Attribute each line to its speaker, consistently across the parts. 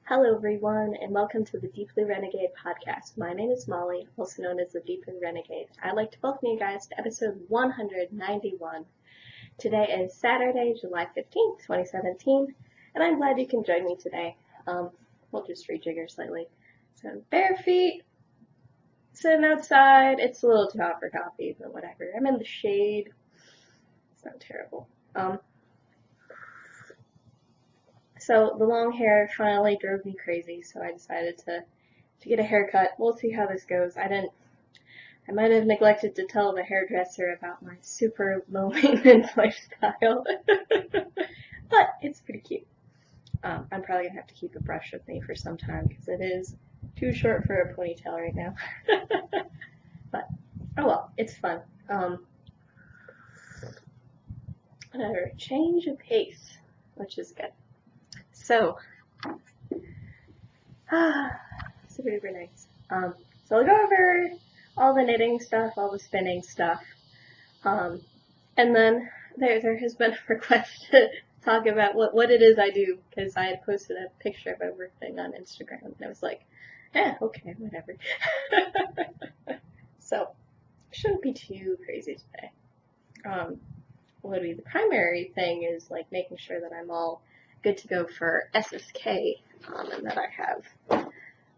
Speaker 1: Hello everyone, and welcome to the Deeply Renegade podcast. My name is Molly, also known as the Deeply Renegade. I'd like to welcome you guys to episode 191. Today is Saturday, July 15th, 2017, and I'm glad you can join me today. We'll just rejigger slightly. So I'm bare feet, sitting outside. It's a little too hot for coffee, but whatever. I'm in the shade. It's not terrible. So the long hair finally drove me crazy, so I decided to get a haircut. We'll see how this goes. I might have neglected to tell the hairdresser about my super low maintenance lifestyle, but it's pretty cute. I'm probably gonna have to keep a brush with me for some time because it is too short for a ponytail right now. But oh well, it's fun. Another change of pace, which is good. So, super nice. So I'll go over all the knitting stuff, all the spinning stuff, and then there has been a request to talk about what it is I do, because I had posted a picture of everything on Instagram, and I was like, okay, whatever. So, shouldn't be too crazy today. What would be the primary thing is like making sure that I'm all good to go for SSK, and that I have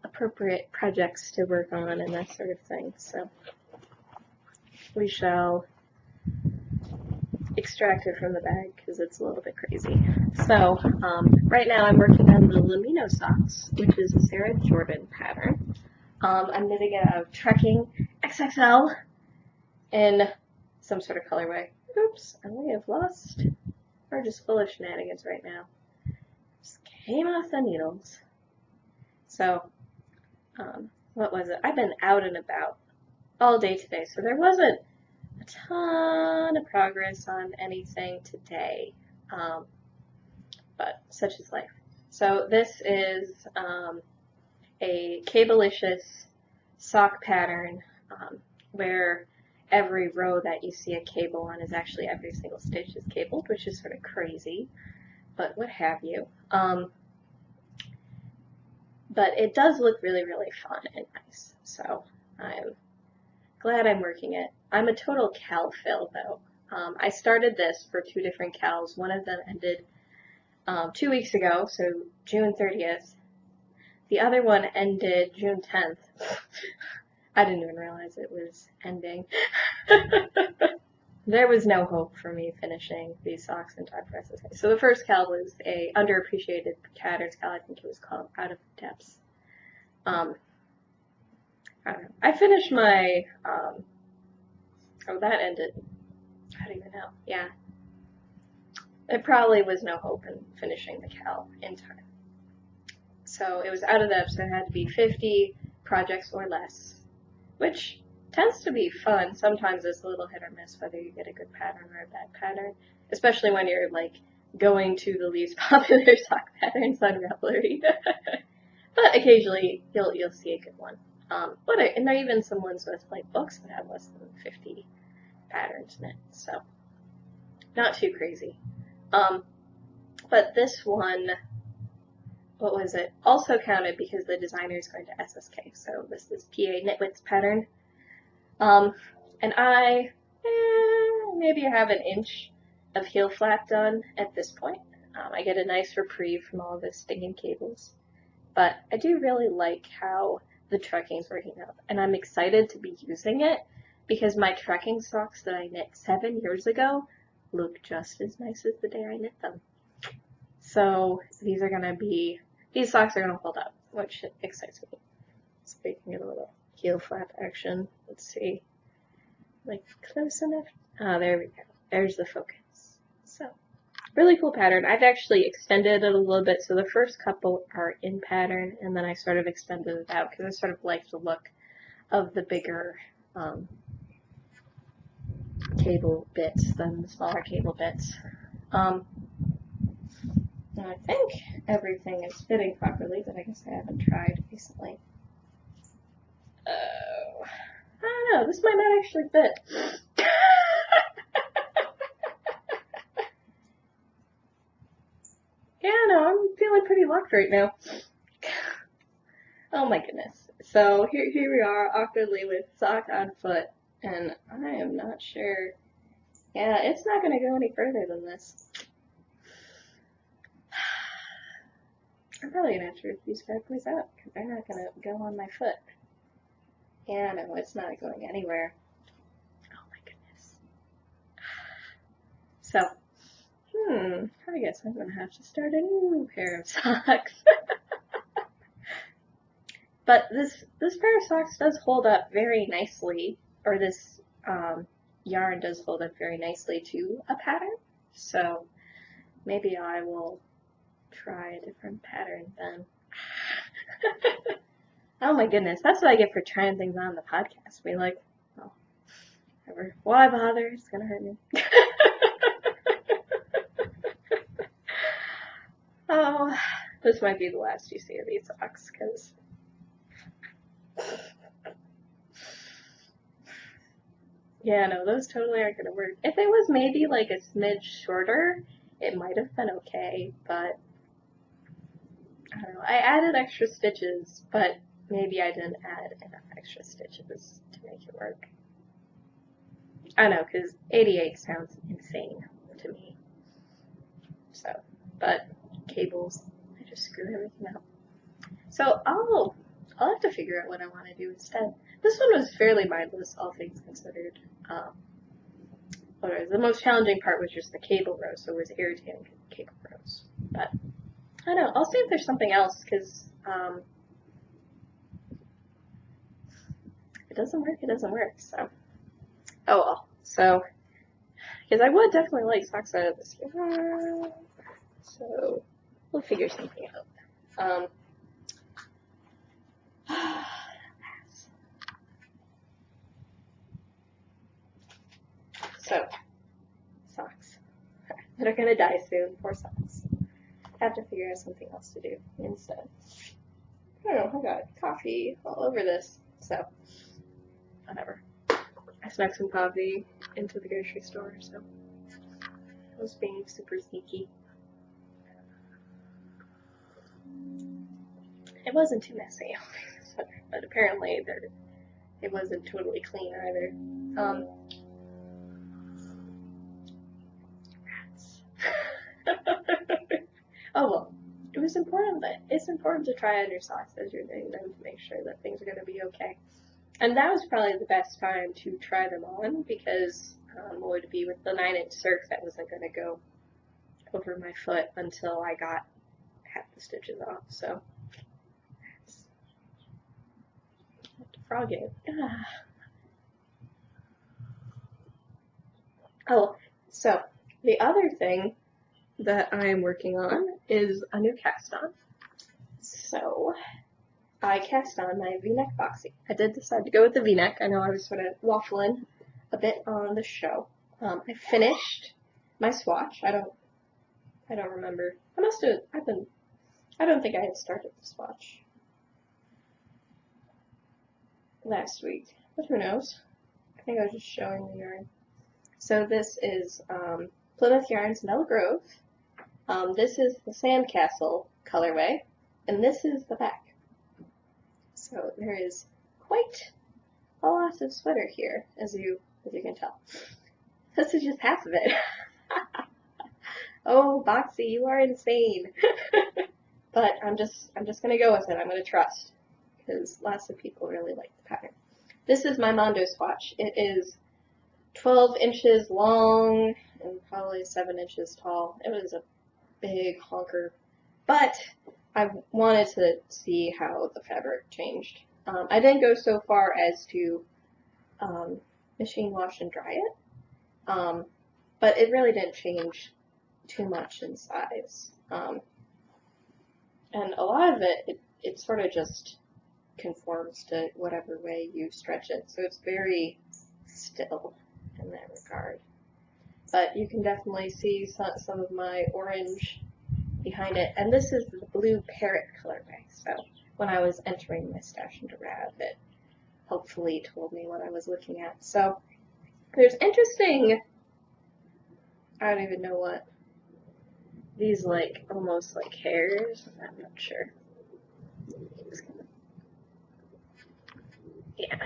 Speaker 1: appropriate projects to work on and that sort of thing. So we shall extract it from the bag because it's a little bit crazy. So right now I'm working on the Lamino socks, which is a Sarah Jordan pattern. I'm knitting it out of Trekking XXL in some sort of colorway. Oops, I may have lost, or just full of shenanigans right now. Just came off the needles. So, what was it? I've been out and about all day today, so there wasn't a ton of progress on anything today, but such is life. So this is a cablelicious sock pattern where every row that you see a cable on is actually every single stitch is cabled, which is sort of crazy, but what have you. But it does look really, really fun and nice, so I'm glad I'm working it. I'm a total cal fill, though. I started this for two different cals. One of them ended 2 weeks ago, so June 30th. The other one ended June 10th. I didn't even realize it was ending. There was no hope for me finishing these socks in time for SSK. So the first cal was a underappreciated patterns cal. I think it was called Out of Depths. I don't know. I finished my, that ended, I don't even know. Yeah. There probably was no hope in finishing the cal in time. So it was Out of Depths, so it had to be 50 projects or less, which tends to be fun. Sometimes it's a little hit or miss whether you get a good pattern or a bad pattern, especially when you're like going to the least popular sock patterns on Ravelry. But occasionally you'll see a good one. And there are even some ones with like books that have less than 50 patterns in it, so not too crazy. But this one, what was it? Also counted because the designer is going to SSK. So this is PA Knitwit's pattern. And I maybe have an inch of heel flap done at this point. I get a nice reprieve from all the stinging cables. But I do really like how the trekking is working out. And I'm excited to be using it because my trekking socks that I knit 7 years ago look just as nice as the day I knit them. So these socks are going to hold up, which excites me. So we can get a little heel flap action. Let's see. Like close enough. There we go. There's the focus. So, really cool pattern. I've actually extended it a little bit. So the first couple are in pattern, and then I sort of extended it out because I sort of like the look of the bigger cable bits than the smaller cable bits. And I think everything is fitting properly, but I guess I haven't tried recently. I don't know, this might not actually fit. Yeah, no, I'm feeling pretty locked right now. Oh my goodness. So here we are, awkwardly with sock on foot, and I am not sure. Yeah, it's not gonna go any further than this. I'm probably gonna have to rip these bad boys out, because they're not gonna go on my foot. Yeah, no, it's not going anywhere. Oh my goodness. So, I guess I'm gonna have to start a new pair of socks. But this pair of socks does hold up very nicely, or this yarn does hold up very nicely to a pattern. So maybe I will try a different pattern then. Oh my goodness, that's what I get for trying things on the podcast. Be like, oh, whatever. Why bother? It's gonna hurt me. Oh, this might be the last you see of these socks, because yeah, no, those totally aren't gonna work. If it was maybe like a smidge shorter, it might have been okay, but I don't know. I added extra stitches, but maybe I didn't add enough extra stitches to make it work. I don't know, because 88 sounds insane to me. So, but cables, I just screw everything up. So I'll have to figure out what I want to do instead. This one was fairly mindless, all things considered. The most challenging part was just the cable row, so it was irritating cable rows. But I don't know. I'll see if there's something else, because if it doesn't work, it doesn't work. So, oh well. So, because I would definitely like socks out of this yarn. So we'll figure something out. So, socks that are gonna die soon. Poor socks. I have to figure out something else to do instead. I don't know. I got coffee all over this, so whatever. I snuck some coffee into the grocery store, so I was being super sneaky. It wasn't too messy, but apparently it wasn't totally clean either. Rats. Oh well, it's important to try on your socks as you're doing them to make sure that things are going to be okay. And that was probably the best time to try them on, because would be with the 9-inch circ that wasn't going to go over my foot until I got half the stitches off. So I have to frog it. Oh, so the other thing that I'm working on is a new cast on. So I cast on my V-neck boxy. I did decide to go with the V-neck. I know I was sort of waffling a bit on the show. I finished my swatch. I don't remember. I don't think I had started the swatch last week, but who knows? I think I was just showing the yarn. So this is Plymouth Yarns Mellow Grove. This is the Sandcastle colorway, and this is the back. So there is quite a lot of sweater here, as you can tell. This is just half of it. Oh, Boxy, you are insane. But I'm just gonna go with it. I'm gonna trust, because lots of people really like the pattern. This is my Mondo swatch. It is 12 inches long and probably 7 inches tall. It was a big honker, but I wanted to see how the fabric changed. I didn't go so far as to machine wash and dry it, but it really didn't change too much in size. And a lot of it sort of just conforms to whatever way you stretch it, so it's very still in that regard. But you can definitely see some of my orange behind it, and this is the blue parrot colorway. So when I was entering my stash into Rab, it hopefully told me what I was looking at. So there's interesting, I don't even know what, these like almost like hairs. I'm not sure. yeah,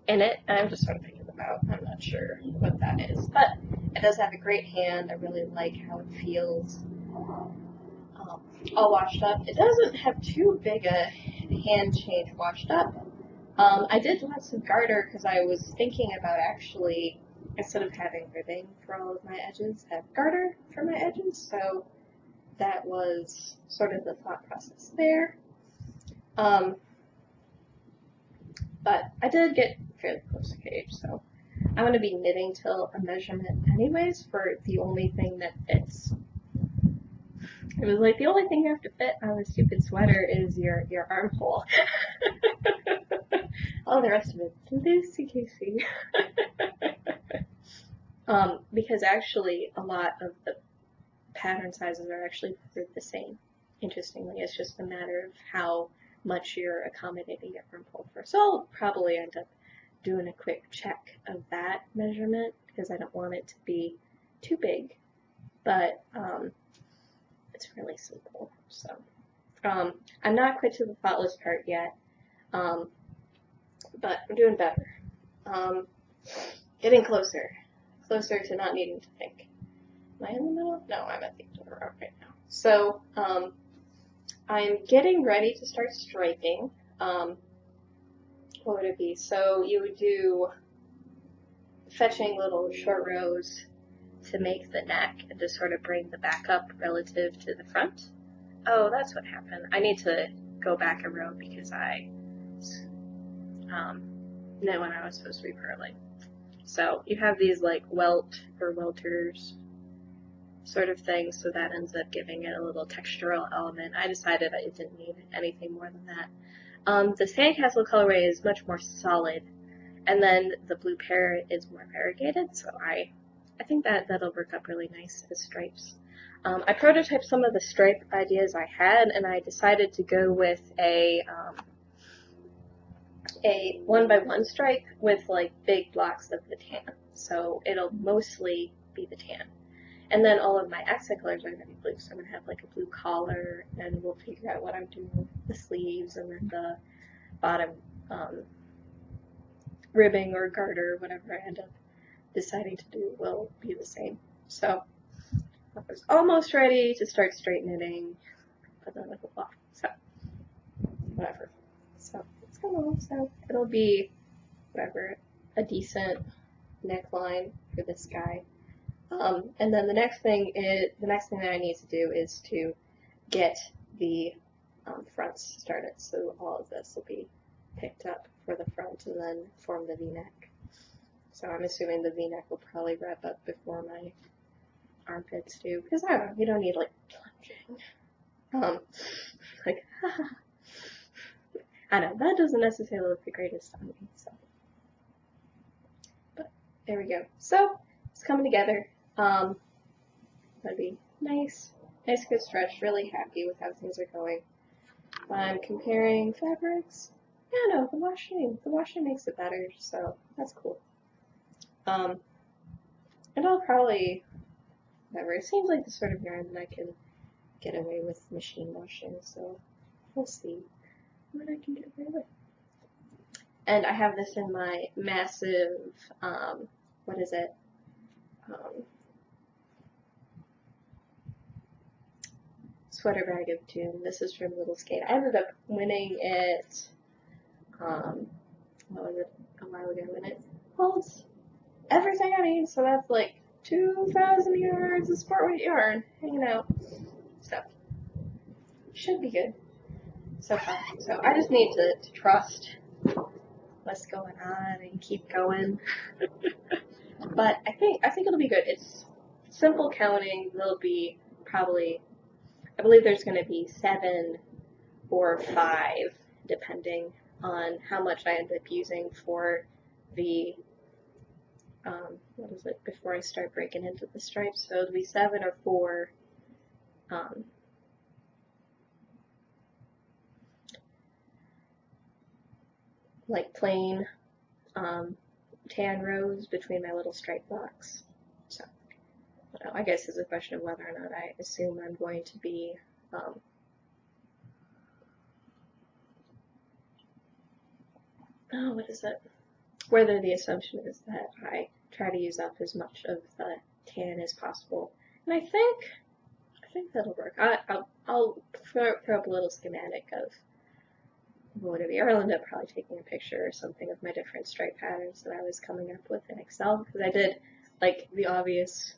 Speaker 1: in it. I'm just sort of picking them out. I'm not sure what that is, but it does have a great hand. I really like how it feels. All washed up. It doesn't have too big a hand change washed up. I did lots of garter because I was thinking about actually, instead of having ribbing for all of my edges, have garter for my edges. So that was sort of the thought process there. But I did get fairly close to gauge, so I'm going to be knitting till a measurement anyways for the only thing that fits. It was like, the only thing you have to fit on a stupid sweater is your armhole. All the rest of it, loosey-goosey. Because actually a lot of the pattern sizes are actually the same. Interestingly, it's just a matter of how much you're accommodating your armhole for. So I'll probably end up doing a quick check of that measurement because I don't want it to be too big, but it's really simple. So I'm not quite to the thoughtless part yet, but I'm doing better. Getting closer to not needing to think. Am I in the middle? No, I'm at the door right now. So I'm getting ready to start striping. What would it be? So you would do fetching little short rows to make the neck and to sort of bring the back up relative to the front. Oh, that's what happened. I need to go back a row because I knit when I was supposed to be purling. So you have these like welt or welters sort of thing, so that ends up giving it a little textural element. I decided I didn't need anything more than that. The Sandcastle colorway is much more solid, and then the blue parrot is more variegated, so I think that'll work up really nice as stripes. I prototyped some of the stripe ideas I had, and I decided to go with a 1x1 stripe with like big blocks of the tan, so it'll mostly be the tan. And then all of my accent colors are going to be blue, so I'm going to have like a blue collar, and we'll figure out what I'm doing with the sleeves, and then the bottom ribbing or garter, whatever I end up deciding to do, will be the same. So I was almost ready to start straight knitting, but then I fell off, so whatever. So it's going on, so it'll be, whatever, a decent neckline for this guy. And then the next thing that I need to do is to get the fronts started. So all of this will be picked up for the front and then form the V-neck. So I'm assuming the V-neck will probably wrap up before my armpits do, because I don't know, you don't need like plunging. Like, I know, that doesn't necessarily look the greatest on me, so. But there we go. So it's coming together. That'd be nice good stretch. Really happy with how things are going. I'm comparing fabrics. Yeah, no, the washing makes it better, so that's cool. And I'll probably, whatever, it seems like the sort of yarn that I can get away with machine washing, so we'll see what I can get away with. And I have this in my massive, what is it? Sweater bag of doom. This is from Little Skate. I ended up winning it, what was it, a while ago, and it holds everything I need, so that's like 2,000 yards of sport weight yarn hanging out. So, should be good so far. So I just need to trust what's going on and keep going. But I think it'll be good. It's simple counting. There'll be probably, I believe there's going to be 7 or 5, depending on how much I end up using for the, what is it, before I start breaking into the stripes. So it'll be 7 or 4 like plain tan rows between my little stripe blocks. So I guess it's a question of whether or not I assume I'm going to be oh, what is it? Whether the assumption is that I try to use up as much of the tan as possible. And I think that'll work. I'll throw up a little schematic of what it be. Or I'll end up probably taking a picture or something of my different stripe patterns that I was coming up with in Excel, because I did like the obvious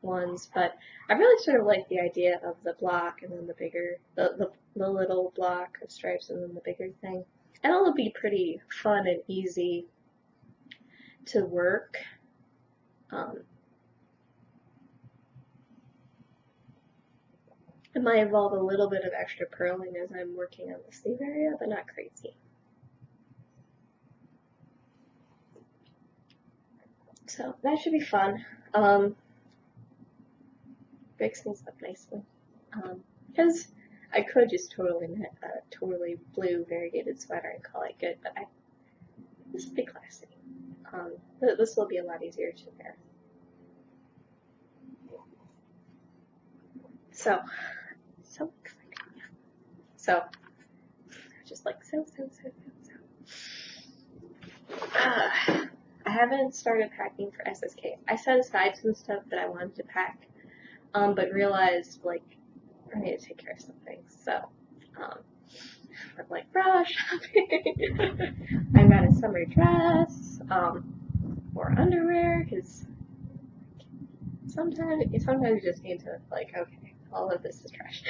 Speaker 1: ones, but I really sort of like the idea of the block and then the bigger, the little block of stripes and then the bigger thing. And it'll be pretty fun and easy to work. It might involve a little bit of extra purling as I'm working on the sleeve area, but not crazy. So that should be fun. Breaks things up nicely. Because I could just totally knit a totally blue variegated sweater and call it good, but this will be classy. This will be a lot easier to wear. So exciting. So, just like so. I haven't started packing for SSK. I set aside some stuff that I wanted to pack, but realized, like, I need to take care of some things. So, I'm like, bra shopping. I got a summer dress, or underwear, because sometimes you just need to, like, okay, all of this is trash.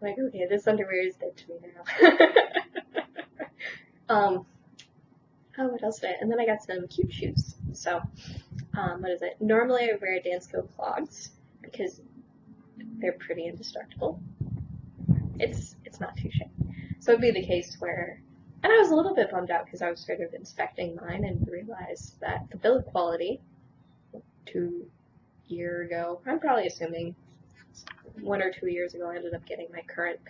Speaker 1: Like, okay, this underwear is dead to me now. Oh, what else did I? And then I got some cute shoes. So, what is it? Normally I wear Dansko clogs because they're pretty indestructible. It's not too shabby. So it'd be the case where, and I was a little bit bummed out because I was sort of inspecting mine and realized that the build quality 2 years ago, I'm probably assuming 1 or 2 years ago, I ended up getting my current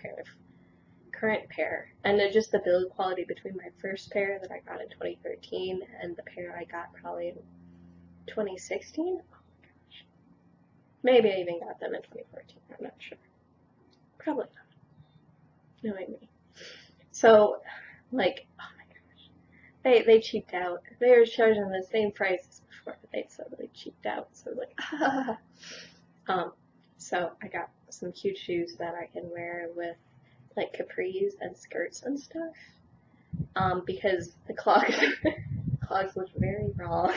Speaker 1: pair, and then just the build quality between my first pair that I got in 2013 and the pair I got probably in 2016. Oh my gosh. Maybe I even got them in 2014. I'm not sure. Probably not. Knowing me. So, like, oh my gosh. They cheaped out. They were charging the same price as before, but they totally cheaped out. So like, so I got some cute shoes that I can wear with like capris and skirts and stuff, because the clogs look very wrong.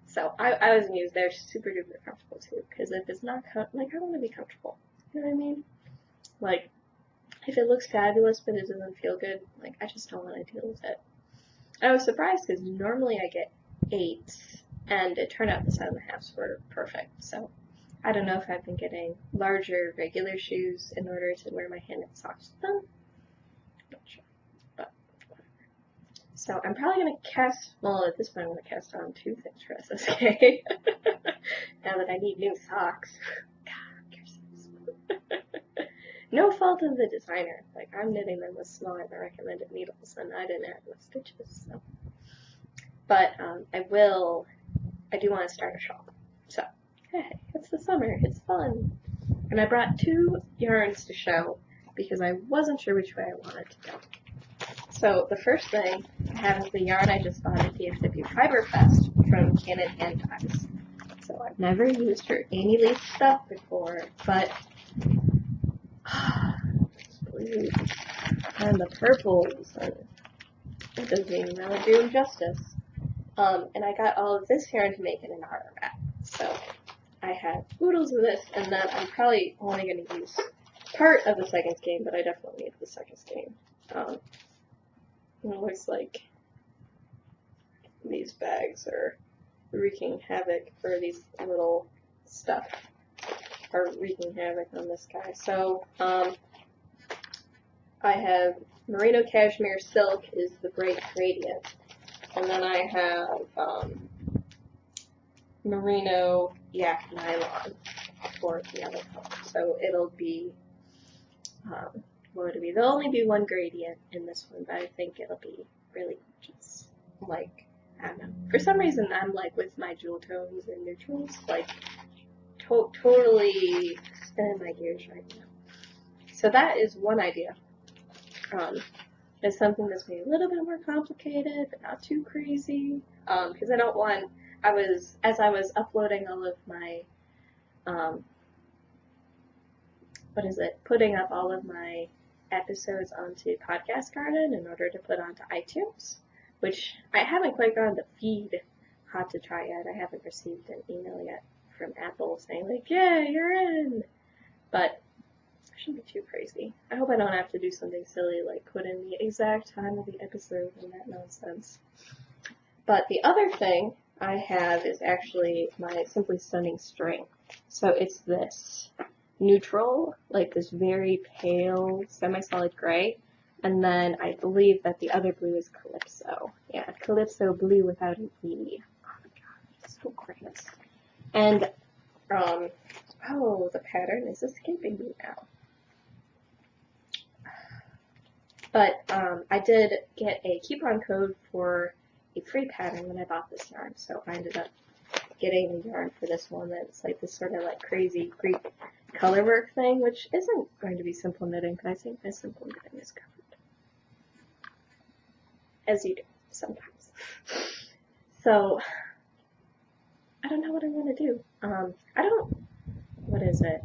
Speaker 1: So I was amused. They're super duper comfortable too, because if it's not like, I want to be comfortable, you know what I mean? Like, if it looks fabulous but it doesn't feel good, like, I just don't want to deal with it. I was surprised because normally I get 8, and it turned out the 7.5s were perfect. So I don't know if I've been getting larger regular shoes in order to wear my hand-knit socks with them. I'm not sure, but whatever. So I'm probably going to cast, well, at this point I'm going to cast on 2 things for SSK. Now that I need new socks. God, no fault of the designer. Like, I'm knitting them with smaller than recommended needles, and I didn't add enough stitches. So. But I do want to start a shop. So, hey, it's the summer, it's fun. And I brought 2 yarns to show because I wasn't sure which way I wanted to go. So the first thing I have is the yarn I just bought at DFW Fiberfest from Cannon Hand Dyes. So I've never used her Amy Leaf stuff before, but blue and the purples, and it doesn't even really do them justice. And I got all of this yarn to make it an armor wrap. So I have oodles of this, and then I'm probably only going to use part of the second skein, but I definitely need the second skein. And it looks like these bags are wreaking havoc, or these little stuff are wreaking havoc on this guy. So I have merino cashmere silk is the bright gradient, and then I have merino yak nylon for the other color. So it'll be, what would it be? There'll only be 1 gradient in this one, but I think it'll be really gorgeous. Like, I don't know. For some reason, I'm like with my jewel tones and neutrals, like totally spinning my gears right now. So that is one idea. It's something that's maybe a little bit more complicated, but not too crazy. Because I don't want, as I was uploading all of my, putting up all of my episodes onto Podcast Garden in order to put onto iTunes, which I haven't quite gotten the feed hot to try yet. I haven't received an email yet from Apple saying like, yeah, you're in. But it shouldn't be too crazy. I hope I don't have to do something silly like put in the exact time of the episode and that nonsense. But the other thing I have is actually my Simply Stunning string. So it's this neutral, like this very pale, semi-solid gray. And then I believe that the other blue is Calypso. Yeah, Calypso blue without an E. Oh my god, it's so great. And, oh, the pattern is escaping me now. But, I did get a coupon code for a free pattern when I bought this yarn, so I ended up getting the yarn for this one that's like this sort of like crazy Greek color work thing, which isn't going to be simple knitting, but I think my simple knitting is covered. As you do, sometimes. So, I don't know what I want to do. What is it?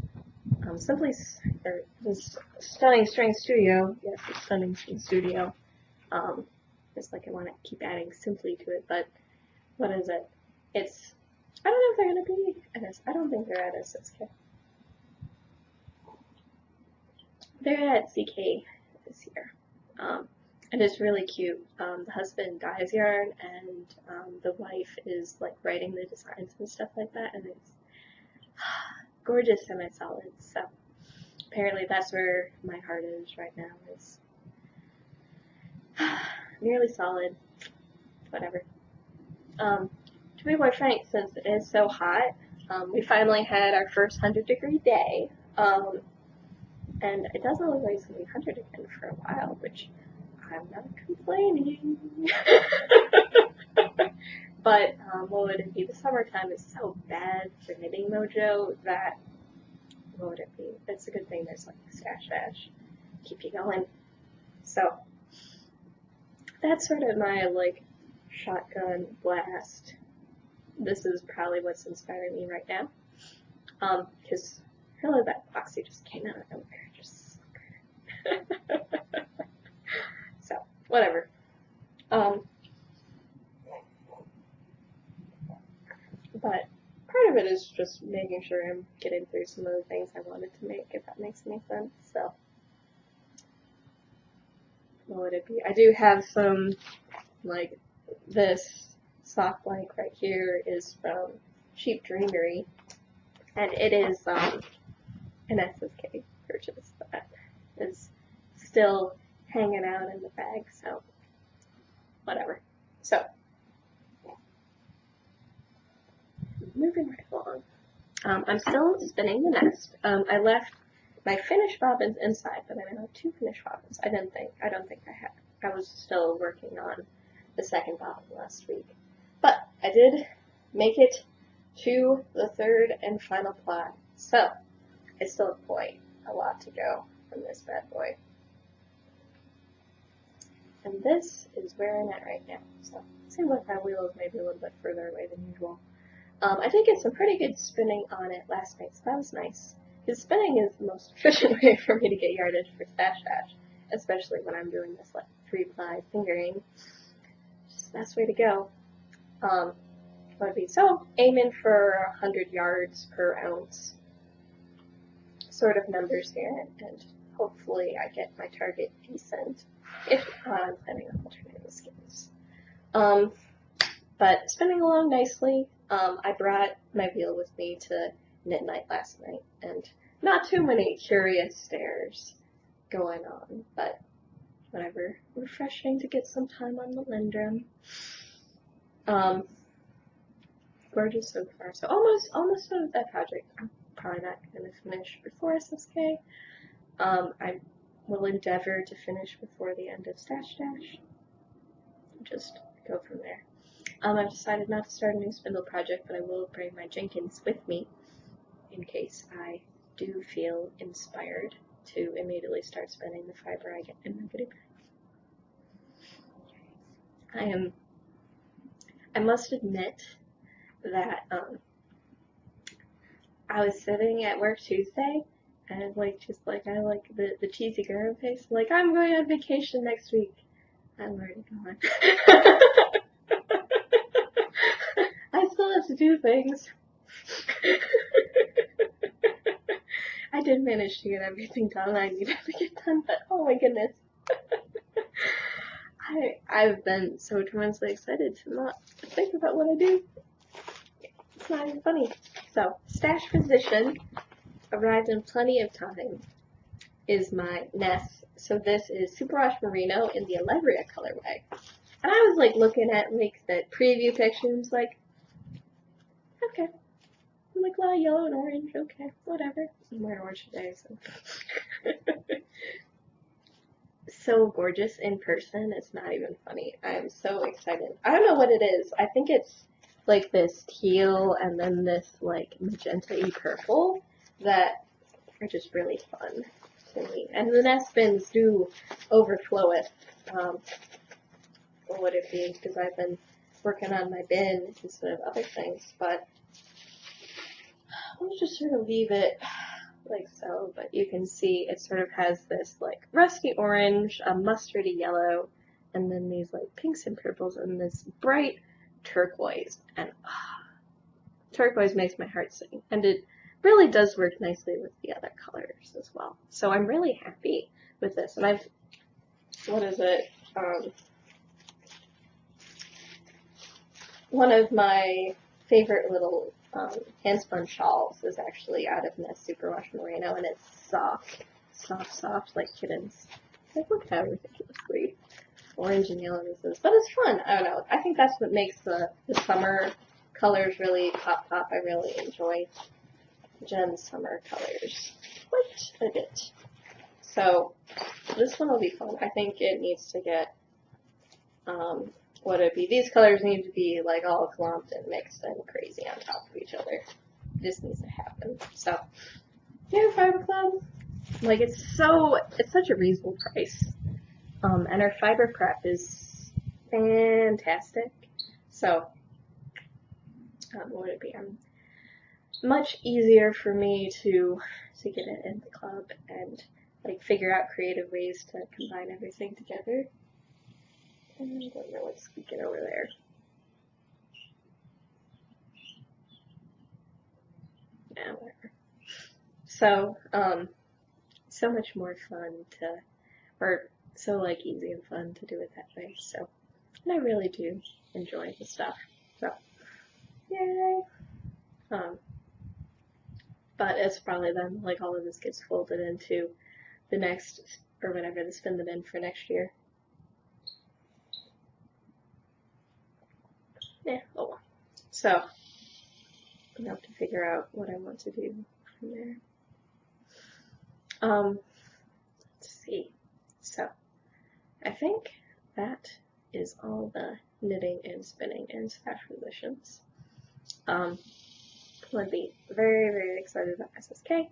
Speaker 1: This Stunning String Studio, yes, it's Stunning String Studio. It's like I want to keep adding simply to it, but what is it? I don't know if they're going to be I don't think they're at SSK. They're at CK this year. And it's really cute. The husband dyes yarn, and the wife is like writing the designs and stuff like that, and it's gorgeous semi-solid. So apparently that's where my heart is right now. Is nearly solid. Whatever. To be more frank, since it is so hot, we finally had our first 100-degree day. And it doesn't look like it's going to be 100 again for a while, which I'm not complaining. But what would it be? The summertime is so bad for knitting mojo that, what would it be? It's a good thing there's like Stash Dash. Keep you going. So, that's sort of my like shotgun blast. This is probably what's inspiring me right now. Because really that boxy just came out of nowhere. Just so, whatever. But part of it is just making sure I'm getting through some of the things I wanted to make, if that makes any sense. So, what would it be? I do have some, like, this sock blank right here is from Cheap Dreamery, and it is an SSK purchase that is still hanging out in the bag, so whatever. So, moving right along. I'm still spinning the nest. I left my finished bobbins inside, but I now have 2 finished bobbins. I don't think I had. I was still working on the second bobbin last week. But I did make it to the 3rd and final plot. So, I still have quite a lot to go from this bad boy. And this is where I'm at right now. So, it seems like my wheel is maybe a little bit further away than usual. I did get some pretty good spinning on it last night, so that was nice. Because spinning is the most efficient way for me to get yardage for Stash Dash, especially when I'm doing this like 3-ply fingering. Just the best way to go. Would be so aiming for 100 yards per ounce sort of numbers here, and hopefully I get my target decent. If not, I'm planning on alternating the skins. But spinning along nicely. I brought my wheel with me to knit night last night, and not too many curious stares going on, but whatever. Refreshing to get some time on the Lindrum. Gorgeous so far. So almost done with that project. I'm probably not going to finish before SSK. I will endeavor to finish before the end of Stash Dash. Just go from there. I've decided not to start a new spindle project, but I will bring my Jenkins with me in case I do feel inspired to immediately start spending the fiber I get in my goodie bag. I must admit that I was sitting at work Tuesday and I like the cheesy girl face, like I'm going on vacation next week. I'm already gone. I still have to do things. I did manage to get everything done I needed to get done, but oh my goodness. I've been so tremendously excited to not think about what I do. It's not even funny. So, stash position arrived in plenty of time is my Ness. So this is Superwash Merino in the Allegria colorway. And I was like looking at like the preview pictures, like, okay. I'm like, well, yellow and orange, okay, whatever. I'm wearing orange today, so. So gorgeous in person, it's not even funny. I am so excited. I don't know what it is. I think it's like this teal and then this like magenta-y purple that are just really fun to me. And the Nest bins do overflow with, what would it be? Because I've been working on my bin instead of other things, but I'll just sort of leave it like so, but you can see it sort of has this like rusty orange, a mustardy yellow, and then these like pinks and purples, and this bright turquoise. And turquoise makes my heart sing, and it really does work nicely with the other colors as well. So I'm really happy with this, and what is it? One of my favorite little handspun shawls is actually out of Nest Superwash Merino, and it's soft, like kittens. Like, look how ridiculously orange and yellow this is. But it's fun. I don't know. I think that's what makes the summer colors really pop. I really enjoy Jen's summer colors quite a bit. So this one will be fun. I think it needs to get these colors need to be like all clumped and mixed and crazy on top of each other. This needs to happen. So, yeah, Fiber Club. Like, it's such a reasonable price. And our fiber prep is fantastic. So, what would it be? Much easier for me to get it in the club and like figure out creative ways to combine everything together. I don't know what's squeaking over there. Yeah, whatever. So, so much more fun or so like easy and fun to do it that way. So, and I really do enjoy the stuff. So, yay! But it's probably then like all of this gets folded into the next or whatever the spin them in for next year. Yeah, oh well. So, I have to figure out what I want to do from there. Let's see. So, I think that is all the knitting and spinning and stash positions. I'm going to be very, very excited about SSK.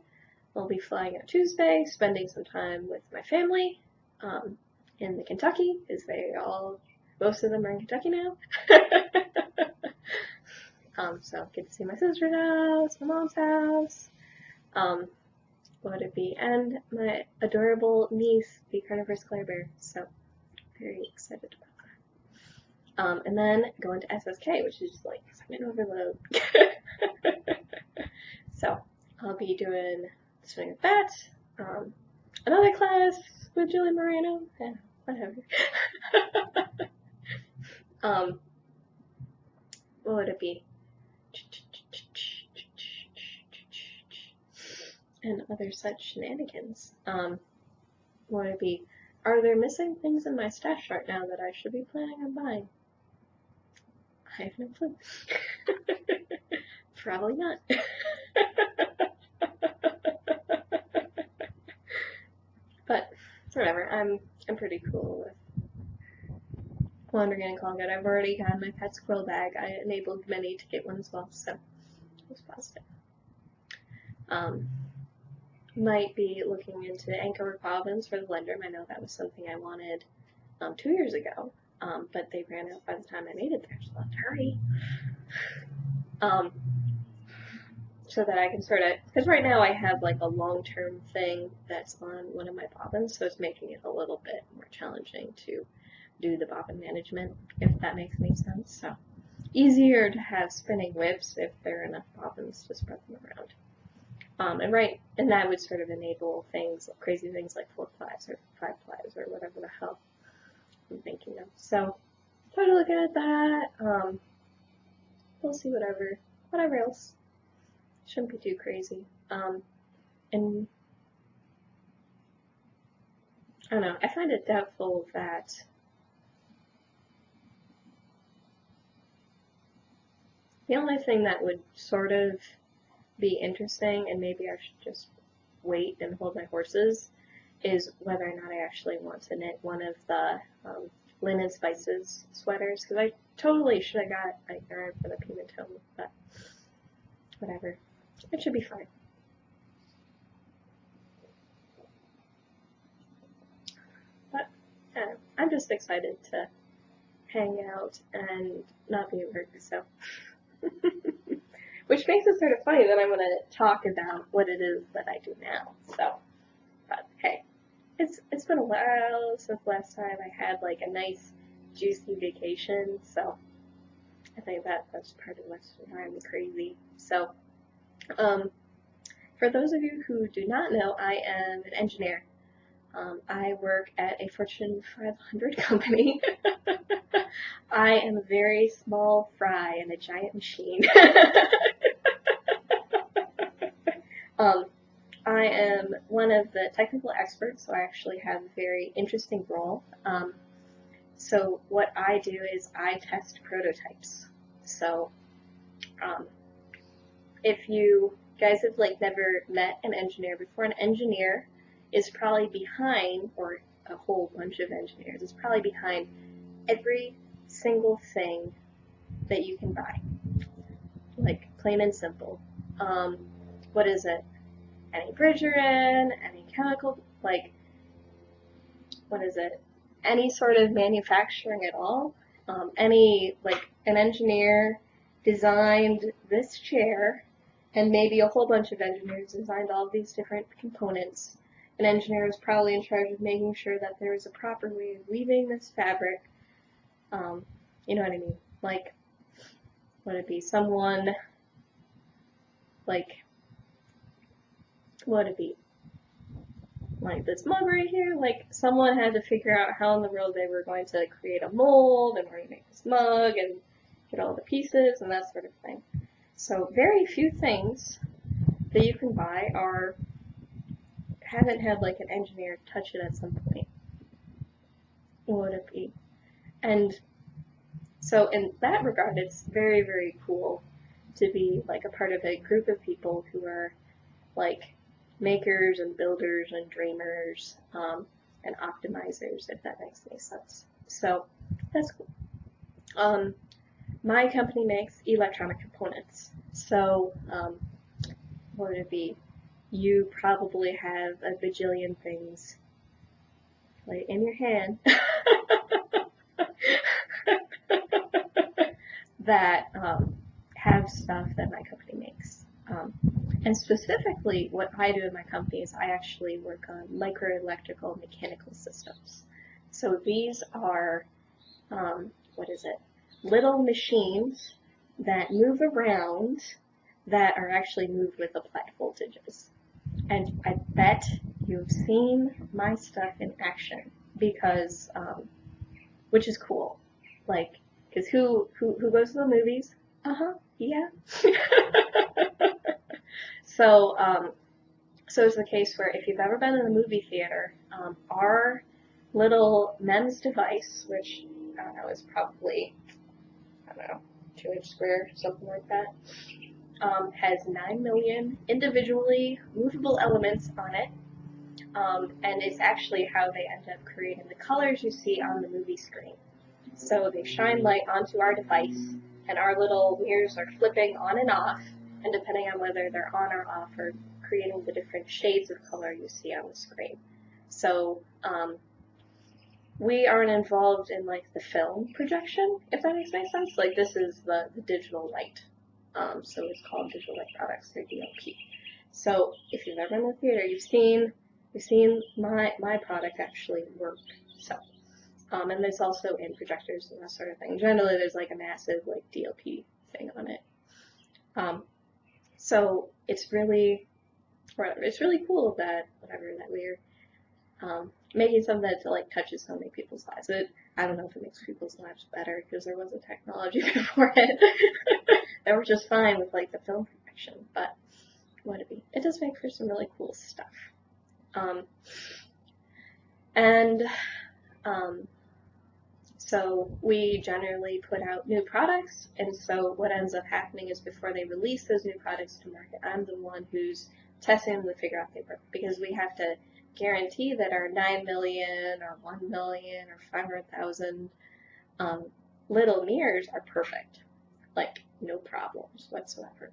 Speaker 1: I'll be flying out Tuesday, spending some time with my family in the Kentucky, because most of them are in Kentucky now. So get to see my sister's house, my mom's house, what would it be, and my adorable niece, the carnivorous Claire Bear. So very excited about that. And then going to SSK, which is just like spin overload. So I'll be doing spinning with that. Another class with Julie Moreno. Yeah, whatever. What would it be? And other such shenanigans. What would it be? Are there missing things in my stash right now that I should be planning on buying? I have no clue. Probably not. But whatever, I'm pretty cool with wandering in Colgate. I've already had my pet squirrel bag. I enabled Minnie to get one as well, so it was positive. might be looking into anchor bobbins for the blender. I know that was something I wanted 2 years ago, but they ran out by the time I made it there, so I'll have to hurry. So that I can sort of, because right now I have like a long-term thing that's on one of my bobbins, so it's making it a little bit more challenging to do the bobbin management, if that makes any sense. So easier to have spinning whips if there are enough bobbins to spread them around. And that would sort of enable things, crazy things like 4 plies or 5 plies or whatever the hell I'm thinking of. So try to look at that. We'll see whatever else. Shouldn't be too crazy. And I don't know, I find it doubtful that the only thing that would sort of be interesting, and maybe I should just wait and hold my horses, is whether or not I actually want to knit one of the Linen Spices sweaters, because I totally should have got like yarn for the pimentone, but whatever. It should be fine. But I'm just excited to hang out and not be at work, so. Which makes it sort of funny that I'm going to talk about what it is that I do now. So, but hey, it's been a while since last time I had like a nice juicy vacation, so I think that's part of what's driving me crazy. So, for those of you who do not know, I am an engineer. I work at a Fortune 500 company. I am a very small fry in a giant machine. I am one of the technical experts, so I actually have a very interesting role. So what I do is I test prototypes. So if you guys have like never met an engineer before, an engineer is probably behind, or a whole bunch of engineers is probably behind every single thing that you can buy. Like, plain and simple. What is it? Any refrigerant, any chemical, like, what is it? Any sort of manufacturing at all. Like, an engineer designed this chair, and maybe a whole bunch of engineers designed all of these different components. An engineer is probably in charge of making sure that there is a proper way of weaving this fabric. You know what I mean? Like, would it be someone, like, what would it be? Like this mug right here, like someone had to figure out how in the world they were going to create a mold and where to make this mug and get all the pieces and that sort of thing. So very few things that you can buy haven't had like an engineer touch it at some point. What would it be? And so in that regard, it's very, very cool to be like a part of a group of people who are like makers and builders and dreamers and optimizers, if that makes any sense. So that's cool. My company makes electronic components. So what would it be? You probably have a bajillion things like in your hand that have stuff that my company makes. And specifically, what I do in my company is I actually work on microelectrical mechanical systems. So these are, little machines that move around that are actually moved with applied voltages. And I bet you've seen my stuff in action because, which is cool. Like, because who goes to the movies? Yeah. So it's the case where if you've ever been in a movie theater, our little MEMS device, which I don't know is probably 2-inch square, something like that, has 9 million individually movable elements on it, and it's actually how they end up creating the colors you see on the movie screen. So they shine light onto our device, and our little mirrors are flipping on and off, and depending on whether they're on or off or creating the different shades of color you see on the screen. So we aren't involved in like the film projection, if that makes any sense. Like this is the digital light. So it's called digital light products, or DLP. So if you've ever been in the theater, you've seen my product actually work. So and there's also in projectors and that sort of thing. Generally, there's like a massive like DLP thing on it. So it's really cool that that we're making something that like touches so many people's lives. I don't know if it makes people's lives better because there was a technology before it that were just fine with like the film projection, but what it does make for some really cool stuff. So we generally put out new products, and so what ends up happening is before they release those new products to market, I'm the one who's testing them to figure out they work, because we have to guarantee that our 9 million or 1 million or 500,000 little mirrors are perfect, like no problems whatsoever.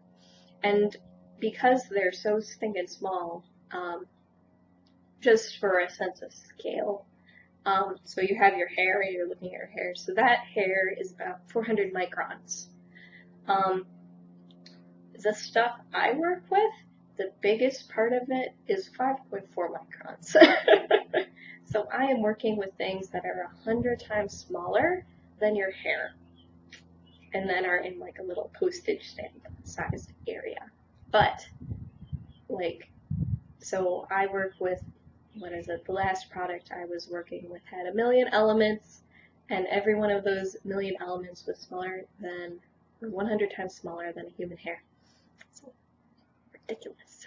Speaker 1: And because they're so stinking small, just for a sense of scale, so you have your hair and you're looking at your hair. So that hair is about 400 microns. The stuff I work with, the biggest part of it is 5.4 microns. So I am working with things that are 100 times smaller than your hair, and then are in like a little postage stamp sized area. But like, so I work with, the last product I was working with had 1 million elements, and every one of those 1 million elements was smaller than, or 100 times smaller than a human hair. So ridiculous.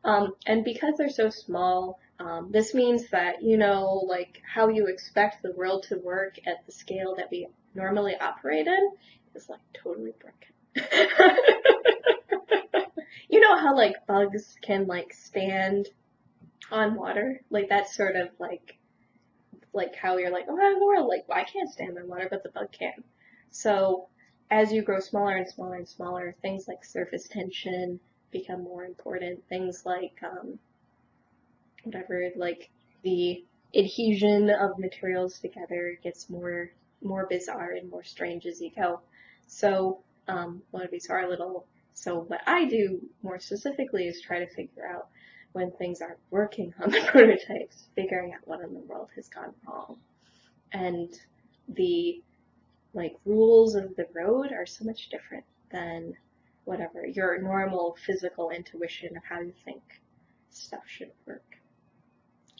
Speaker 1: And because they're so small, this means that, like how you expect the world to work at the scale that we normally operate in is like totally broken. You know how like bugs can like stand on water? Like that's sort of like how you're like, oh, in the world, like, well, I can't stand on water, but the bug can. So as you grow smaller and smaller and smaller, things like surface tension become more important. Things like like the adhesion of materials together gets more bizarre and more strange as you go. So so what I do more specifically is try to figure out when things aren't working on the prototypes, figuring out what in the world has gone wrong. And the like rules of the road are so much different than your normal physical intuition of how you think stuff should work.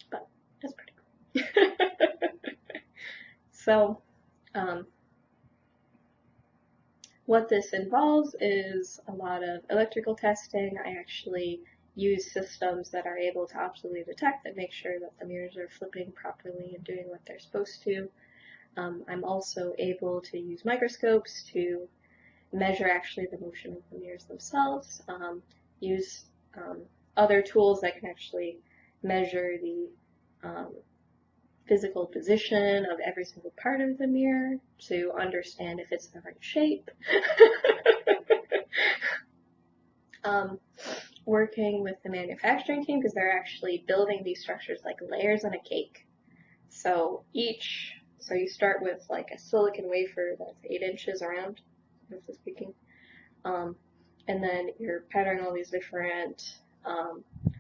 Speaker 1: But that's pretty cool. So what this involves is a lot of electrical testing. I actually use systems that are able to optically detect and make sure that the mirrors are flipping properly and doing what they're supposed to. I'm also able to use microscopes to measure actually the motion of the mirrors themselves, use other tools that can actually measure the physical position of every single part of the mirror to understand if it's the right shape. Working with the manufacturing team, because they're actually building these structures like layers on a cake. So you start with like a silicon wafer that's 8 inches around, roughly speaking, and then you're patterning all these different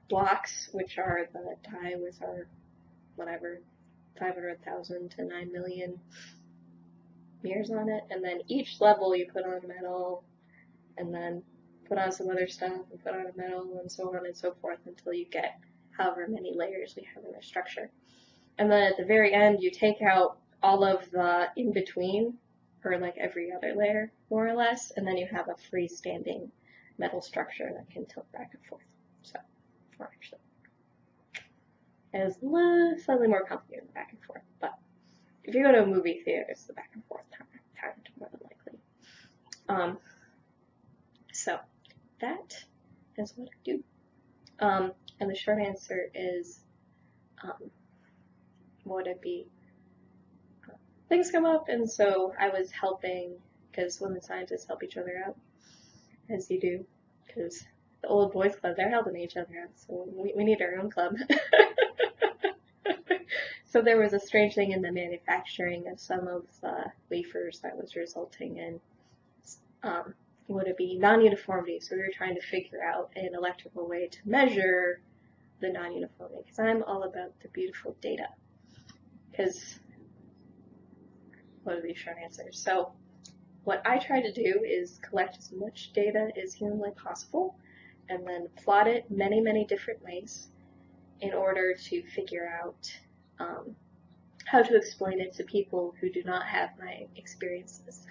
Speaker 1: blocks, which are the die with our 500,000 to 9 million mirrors on it, and then each level you put on metal, and then put on some other stuff, and put on metal, and so on and so forth until you get however many layers we have in our structure. And then at the very end, you take out all of the in-between, or like every other layer, more or less, and then you have a freestanding metal structure that can tilt back and forth. So, or actually, it's slightly more complicated than back and forth, but if you go to a movie theater, it's the back and forth time more than likely. So that is what I do. And the short answer is, what would it be? Things come up, and so I was helping, because women scientists help each other out, as you do, because the old boys club, they're helping each other out, so we need our own club. So there was a strange thing in the manufacturing of some of the wafers that was resulting in would it be non-uniformity. So we were trying to figure out an electrical way to measure the non-uniformity, because I'm all about the beautiful data. Because what are these short answers? So what I try to do is collect as much data as humanly possible and then plot it many, many different ways in order to figure out how to explain it to people who do not have my experiences.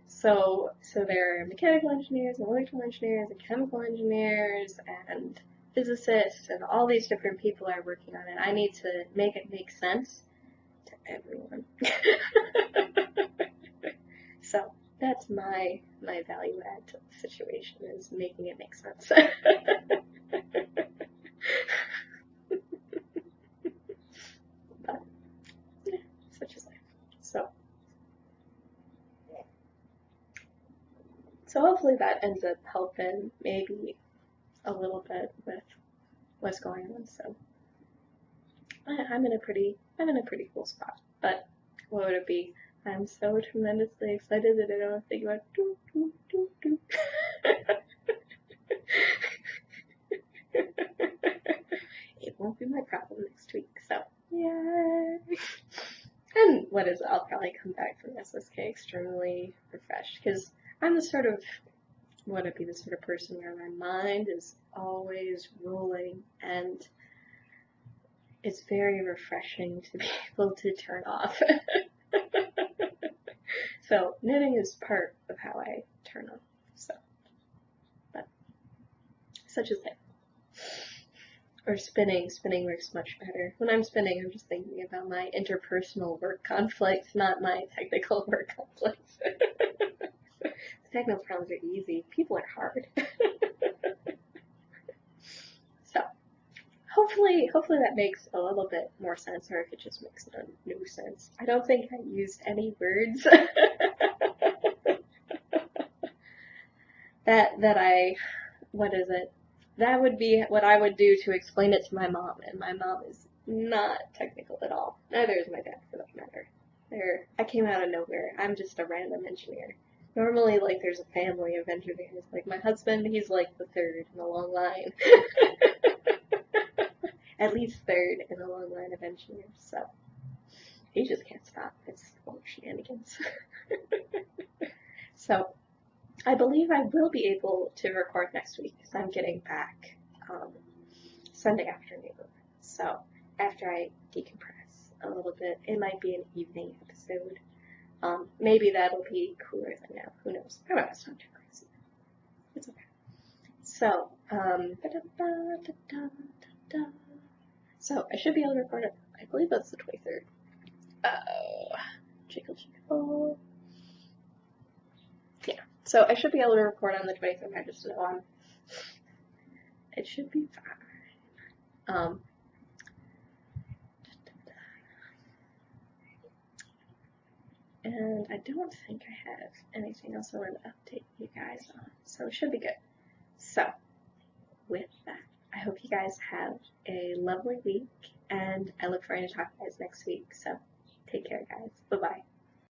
Speaker 1: So there are mechanical engineers and electrical engineers and chemical engineers and physicists, and all these different people are working on it. I need to make it make sense to everyone. So that's my value add to the situation, is making it make sense. But yeah, such is life. So hopefully that ends up helping maybe a little bit with what's going on. So I'm in a pretty cool spot. But what would it be? I'm so tremendously excited that I don't have to think about do. It won't be my problem next week. So yay! And what is it? I'll probably come back from SSK extremely refreshed, because I'm the sort of person where my mind is always rolling, and it's very refreshing to be able to turn off. So knitting is part of how I turn off. So, but such is it. Or spinning. Spinning works much better. When I'm spinning, I'm just thinking about my interpersonal work conflicts, not my technical work conflicts. Technical problems are easy. People are hard. So, hopefully that makes a little bit more sense, or if it just makes no sense. I don't think I used any words that would be what I would do to explain it to my mom, and my mom is not technical at all. Neither is my dad, for that matter. I came out of nowhere. I'm just a random engineer. Normally, like, there's a family of engineers. Like, my husband, he's like the third in a long line. At least third in a long line of engineers, so he just can't stop. It's full of shenanigans. So I believe I will be able to record next week, because I'm getting back Sunday afternoon. So after I decompress a little bit, it might be an evening episode. Maybe that'll be cooler than now. Who knows? I don't know. It's not too crazy. It's okay. So, so I should be able to record it. I believe that's the 23rd. Oh, jiggle jiggle. Yeah. So I should be able to record on the 23rd. I just know it should be fine. And I don't think I have anything else I want to update you guys on, so it should be good. So, with that, I hope you guys have a lovely week, and I look forward to talking to you guys next week. So, take care, guys. Bye-bye.